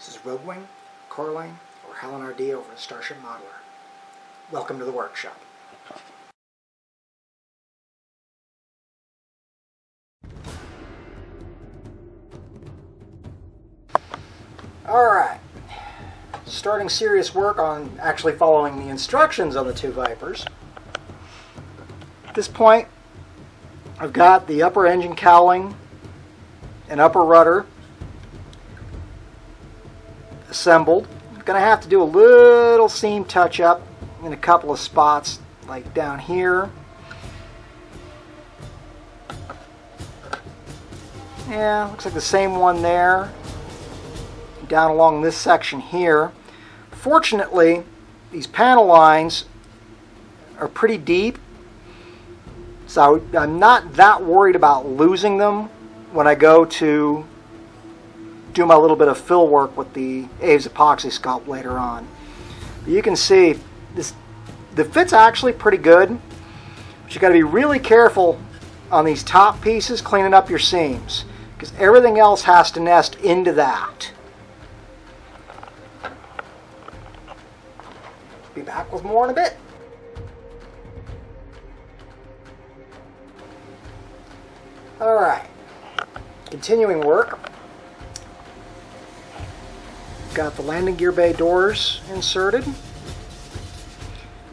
This is Rogue Wing, Coraline, or Helen RD over at Starship Modeler. Welcome to the workshop. Alright, starting serious work on actually following the instructions on the two Vipers. At this point, I've got the upper engine cowling and upper rudder assembled. I'm going to have to do a little seam touch up in a couple of spots, like down here. Yeah, looks like the same one there. Down along this section here. Fortunately, these panel lines are pretty deep, so I'm not that worried about losing them when I go to do my little bit of fill work with the Aves epoxy sculpt later on. But you can see the fit's actually pretty good, but you got to be really careful on these top pieces cleaning up your seams, because everything else has to nest into that. Be back with more in a bit. Alright, continuing work. Got the landing gear bay doors inserted,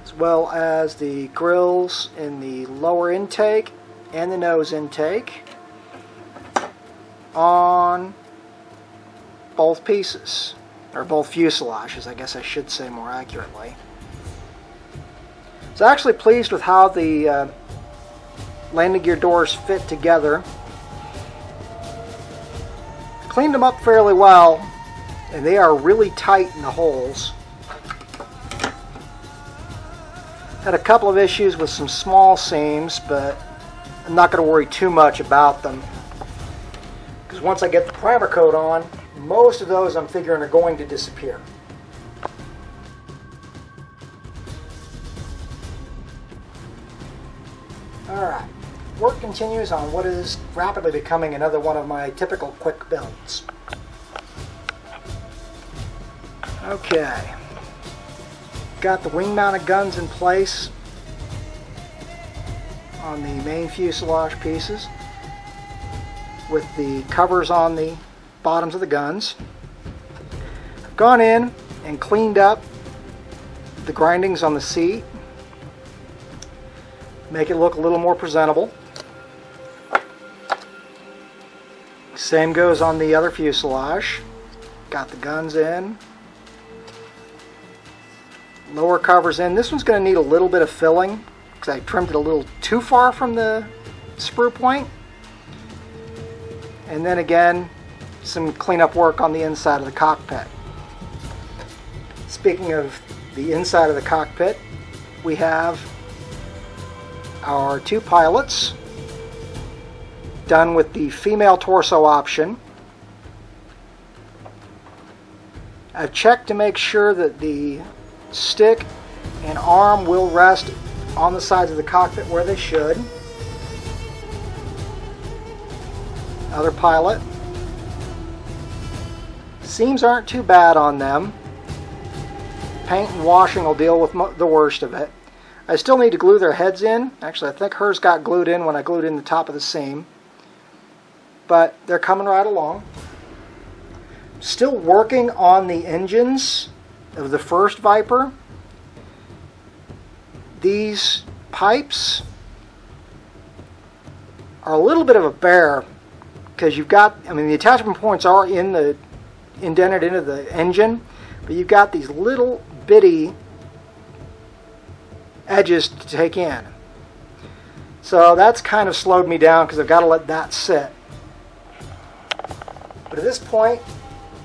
as well as the grills in the lower intake and the nose intake on both pieces, or both fuselages, I guess I should say more accurately. I was actually pleased with how the landing gear doors fit together. Cleaned them up fairly well, and they are really tight in the holes. Had a couple of issues with some small seams, but I'm not going to worry too much about them, because once I get the primer coat on, most of those I'm figuring are going to disappear. Alright, work continues on what is rapidly becoming another one of my typical quick builds. Okay, got the wing-mounted guns in place on the main fuselage pieces with the covers on the bottoms of the guns. I've gone in and cleaned up the grindings on the seat, make it look a little more presentable. Same goes on the other fuselage. Got the guns in, lower covers in. This one's going to need a little bit of filling because I trimmed it a little too far from the sprue point. And then again, some cleanup work on the inside of the cockpit. Speaking of the inside of the cockpit, we have our two pilots done with the female torso option. I've checked to make sure that the stick and arm will rest on the sides of the cockpit where they should. Other pilot. Seams aren't too bad on them. Paint and washing will deal with the worst of it. I still need to glue their heads in. Actually, I think hers got glued in when I glued in the top of the seam. But they're coming right along. Still working on the engines of the first Viper. These pipes are a little bit of a bear, because you've got, I mean, the attachment points are indented into the engine, but you've got these little bitty edges to take in. So that's kind of slowed me down because I've got to let that sit. But at this point,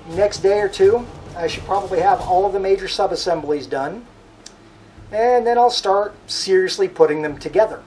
next day or two, I should probably have all of the major sub-assemblies done, and then I'll start seriously putting them together.